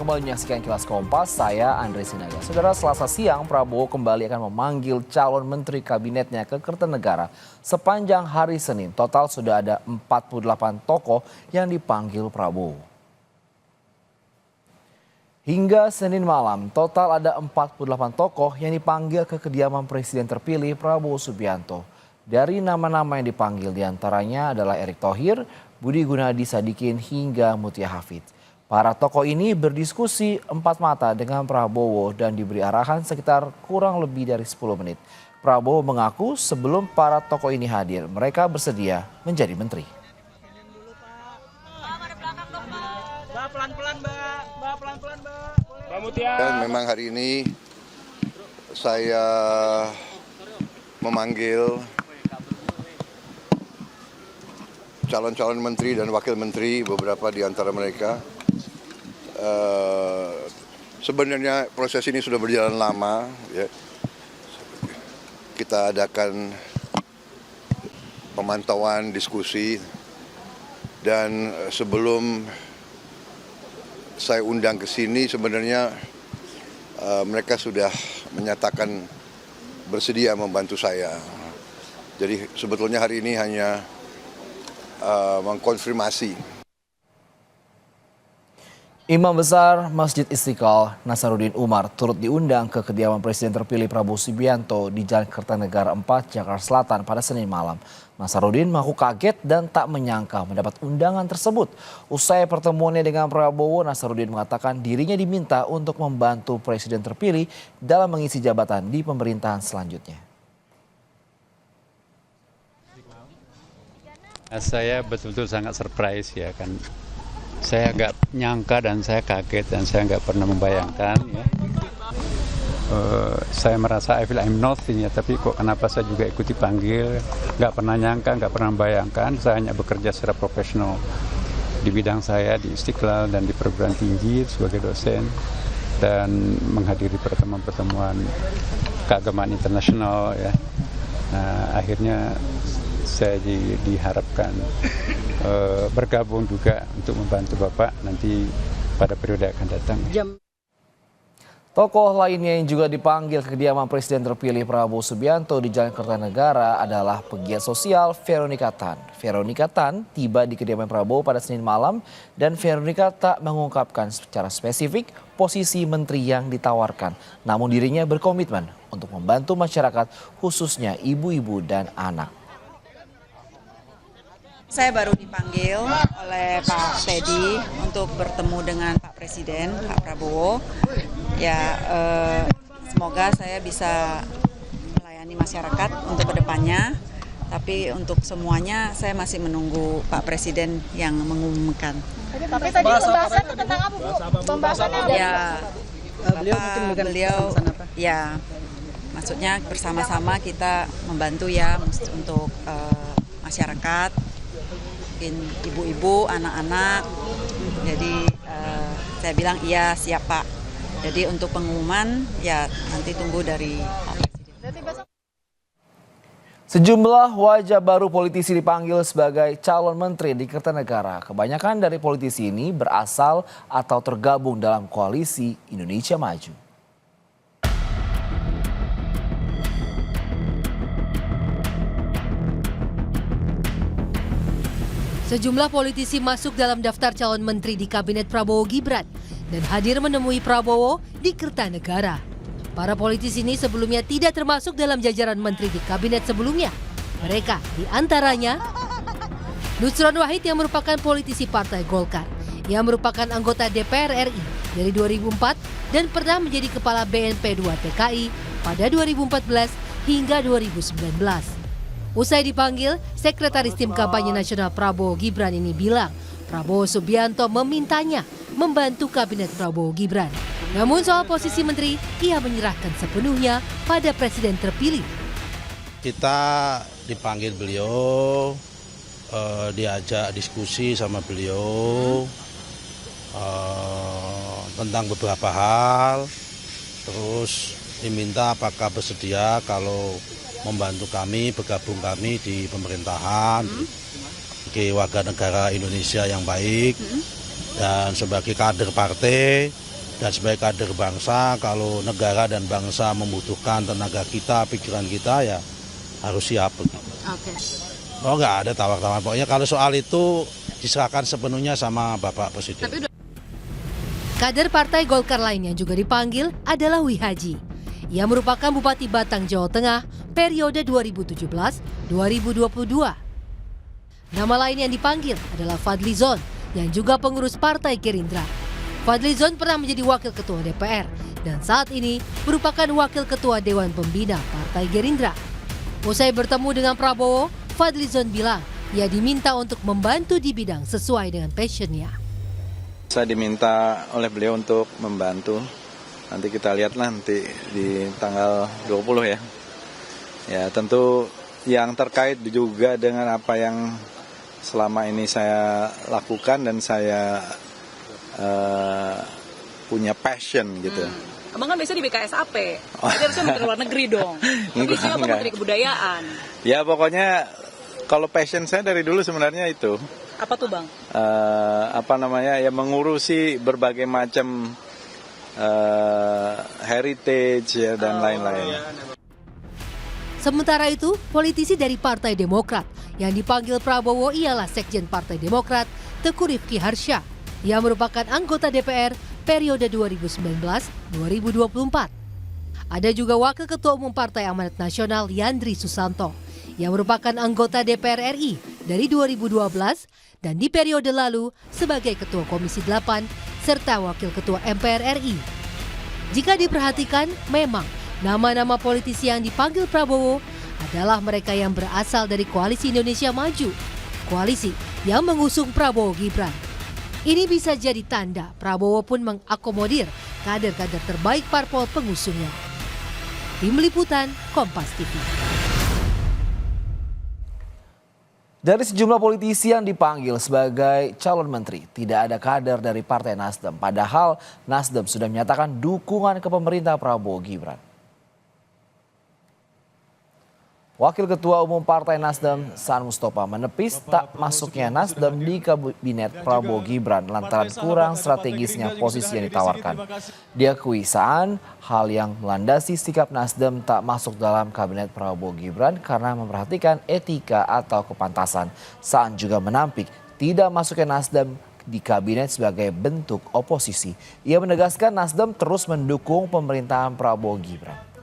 kembali menyaksikan Kilas Kompas, saya Andre Sinaga. Saudara, Selasa siang Prabowo kembali akan memanggil calon menteri kabinetnya ke Kertanegara. Sepanjang hari Senin, total sudah ada 48 tokoh yang dipanggil Prabowo. Hingga Senin malam, total ada 48 tokoh yang dipanggil ke kediaman Presiden terpilih Prabowo Subianto. Dari nama-nama yang dipanggil diantaranya adalah Erick Thohir, Budi Gunadi Sadikin hingga Mutia Hafid. Para tokoh ini berdiskusi empat mata dengan Prabowo dan diberi arahan sekitar kurang lebih dari 10 menit. Prabowo mengaku sebelum para tokoh ini hadir, mereka bersedia menjadi menteri. Dan memang hari ini saya memanggil calon-calon menteri dan wakil menteri, beberapa di antara mereka. Sebenarnya proses ini sudah berjalan lama, ya. Kita adakan pemantauan, diskusi, dan sebelum saya undang ke sini sebenarnya mereka sudah menyatakan bersedia membantu saya. Jadi sebetulnya hari ini hanya mengkonfirmasi. Imam Besar Masjid Istiqlal Nasaruddin Umar turut diundang ke kediaman Presiden terpilih Prabowo Subianto di Jalan Kertanegara 4, Jakarta Selatan pada Senin malam. Nasaruddin mengaku kaget dan tak menyangka mendapat undangan tersebut. Usai pertemuannya dengan Prabowo, Nasaruddin mengatakan dirinya diminta untuk membantu Presiden terpilih dalam mengisi jabatan di pemerintahan selanjutnya. Saya betul-betul sangat surprise ya kan. Saya nggak nyangka dan saya kaget dan saya nggak pernah membayangkan ya. Saya merasa I feel I'm nothing ya, tapi kok kenapa saya juga ikut dipanggil, nggak pernah nyangka, nggak pernah membayangkan. Saya hanya bekerja secara profesional di bidang saya di Istiqlal dan di perguruan tinggi sebagai dosen dan menghadiri pertemuan-pertemuan keagamaan internasional ya. Nah, akhirnya saya diharapkan bergabung juga untuk membantu Bapak nanti pada periode akan datang. Tokoh lainnya yang juga dipanggil ke kediaman Presiden terpilih Prabowo Subianto di Jalan Kertanegara adalah pegiat sosial Veronica Tan. Veronica Tan tiba di kediaman Prabowo pada Senin malam dan Veronica tak mengungkapkan secara spesifik posisi menteri yang ditawarkan. Namun dirinya berkomitmen untuk membantu masyarakat khususnya ibu-ibu dan anak. Saya baru dipanggil oleh Pak Teddy untuk bertemu dengan Pak Presiden, Pak Prabowo. Ya, semoga saya bisa melayani masyarakat untuk kedepannya. Tapi untuk semuanya saya masih menunggu Pak Presiden yang mengumumkan. Tapi tadi pembahasan tentang apa, Bu? Pembahasannya ya, beliau ya, maksudnya bersama-sama kita membantu ya untuk masyarakat. Mungkin ibu-ibu, anak-anak, jadi saya bilang iya siap Pak. Jadi untuk pengumuman ya nanti tunggu dari Pak Presiden. Sejumlah wajah baru politisi dipanggil sebagai calon menteri di Kertanegara. Kebanyakan dari politisi ini berasal atau tergabung dalam koalisi Indonesia Maju. Sejumlah politisi masuk dalam daftar calon menteri di Kabinet Prabowo Gibran dan hadir menemui Prabowo di Kertanegara. Para politisi ini sebelumnya tidak termasuk dalam jajaran menteri di kabinet sebelumnya. Mereka diantaranya Nusron Wahid yang merupakan politisi Partai Golkar, yang merupakan anggota DPR RI dari 2004 dan pernah menjadi Kepala BNP 2 TKI pada 2014 hingga 2019. Usai dipanggil, Sekretaris Tim Kampanye Nasional Prabowo Gibran ini bilang Prabowo Subianto memintanya membantu Kabinet Prabowo Gibran. Namun soal posisi menteri, ia menyerahkan sepenuhnya pada Presiden terpilih. Kita dipanggil beliau, diajak diskusi sama beliau tentang beberapa hal, terus diminta apakah bersedia kalau membantu kami, bergabung kami di pemerintahan, sebagai warga negara Indonesia yang baik, dan sebagai kader partai Dan sebagai kader bangsa, kalau negara dan bangsa membutuhkan tenaga kita, pikiran kita, ya harus siap. Oke. Oh, nggak ada tawar-tawar. Pokoknya kalau soal itu diserahkan sepenuhnya sama Bapak Presiden. Kader Partai Golkar lain yang juga dipanggil adalah Wihaji. Ia merupakan Bupati Batang, Jawa Tengah, periode 2017-2022. Nama lain yang dipanggil adalah Fadli Zon, yang juga pengurus Partai Gerindra. Fadli Zon pernah menjadi Wakil Ketua DPR dan saat ini merupakan Wakil Ketua Dewan Pembina Partai Gerindra. Usai bertemu dengan Prabowo, Fadli Zon bilang ia diminta untuk membantu di bidang sesuai dengan passionnya. Saya diminta oleh beliau untuk membantu. Nanti kita lihatlah nanti di tanggal 20 ya. Ya tentu yang terkait juga dengan apa yang selama ini saya lakukan dan saya punya passion gitu. Abang kan biasa di BKSAP, jadi harusnya Menteri Luar Negeri dong. Tapi siapa Menteri Kebudayaan? Ya pokoknya kalau passion saya dari dulu sebenarnya itu. Apa tuh Bang? Ya mengurusi berbagai macam heritage ya, dan lain-lain. Sementara itu, politisi dari Partai Demokrat yang dipanggil Prabowo ialah Sekjen Partai Demokrat, Teguh Rifki Harsha. Ia merupakan anggota DPR periode 2019-2024. Ada juga Wakil Ketua Umum Partai Amanat Nasional Yandri Susanto, yang merupakan anggota DPR RI dari 2012 dan di periode lalu sebagai Ketua Komisi 8 serta Wakil Ketua MPR RI. Jika diperhatikan, memang nama-nama politisi yang dipanggil Prabowo adalah mereka yang berasal dari Koalisi Indonesia Maju, koalisi yang mengusung Prabowo Gibran. Ini bisa jadi tanda Prabowo pun mengakomodir kader-kader terbaik parpol pengusungnya. Tim Liputan, Kompas TV. Dari sejumlah politisi yang dipanggil sebagai calon menteri, tidak ada kader dari Partai Nasdem. Padahal Nasdem sudah menyatakan dukungan ke pemerintah Prabowo Gibran. Wakil Ketua Umum Partai Nasdem, Saan Mustafa, menepis tak masuknya Nasdem di kabinet Prabowo Gibran lantaran kurang strategisnya posisi yang ditawarkan. Diakui Saan, hal yang melandasi sikap Nasdem tak masuk dalam kabinet Prabowo Gibran karena memperhatikan etika atau kepantasan. Saan juga menampik tidak masuknya Nasdem di kabinet sebagai bentuk oposisi. Ia menegaskan Nasdem terus mendukung pemerintahan Prabowo Gibran.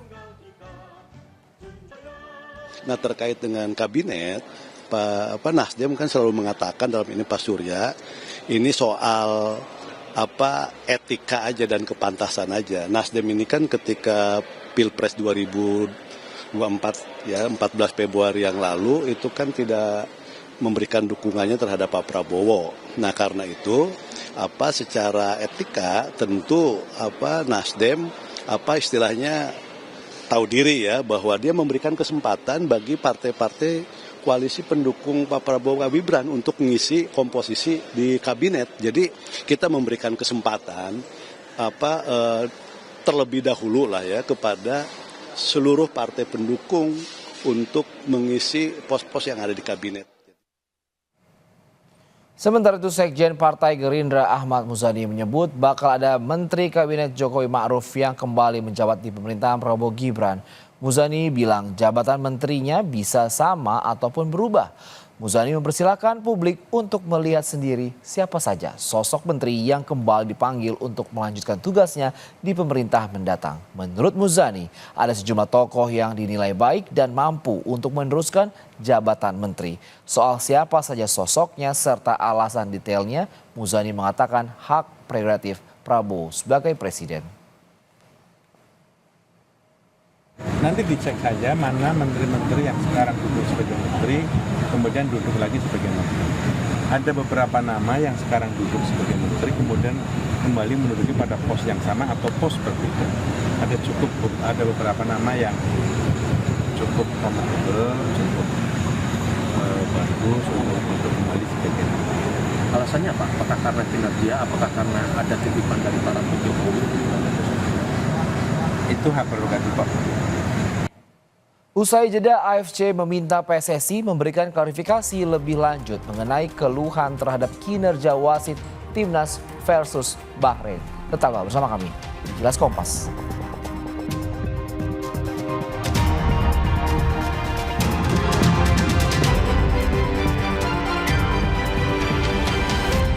Nah terkait dengan kabinet, Nasdem kan selalu mengatakan dalam ini Pak Surya, ini soal etika aja dan kepantasan aja. Nasdem ini kan ketika Pilpres 2024 ya 14 Februari yang lalu itu kan tidak memberikan dukungannya terhadap Pak Prabowo. Nah karena itu secara etika tentu Nasdem istilahnya tahu diri ya bahwa dia memberikan kesempatan bagi partai-partai koalisi pendukung Pak Prabowo Gibran untuk mengisi komposisi di kabinet. Jadi kita memberikan kesempatan terlebih dahulu lah ya kepada seluruh partai pendukung untuk mengisi pos-pos yang ada di kabinet. Sementara itu Sekjen Partai Gerindra Ahmad Muzani menyebut bakal ada Menteri Kabinet Jokowi Ma'ruf yang kembali menjabat di pemerintahan Prabowo Gibran. Muzani bilang jabatan menterinya bisa sama ataupun berubah. Muzani mempersilahkan publik untuk melihat sendiri siapa saja sosok menteri yang kembali dipanggil untuk melanjutkan tugasnya di pemerintah mendatang. Menurut Muzani, ada sejumlah tokoh yang dinilai baik dan mampu untuk meneruskan jabatan menteri. Soal siapa saja sosoknya serta alasan detailnya, Muzani mengatakan hak prerogatif Prabowo sebagai presiden. Nanti dicek saja mana menteri-menteri yang sekarang duduk sebagai menteri, kemudian duduk lagi sebagai menteri. Ada beberapa nama yang sekarang duduk sebagai menteri, kemudian kembali menduduki pada pos yang sama atau pos berbeda. Ada beberapa nama yang cukup kompatibel, cukup bagus untuk kembali sebagai menteri. Alasannya apa? Apakah karena kinerja, apakah karena ada titipan dari para Jokowi? Itu hak prerogatif Pak. Usai jeda, AFC meminta PSSI memberikan klarifikasi lebih lanjut mengenai keluhan terhadap kinerja wasit Timnas versus Bahrain. Tetaplah bersama kami di Kilas Kompas.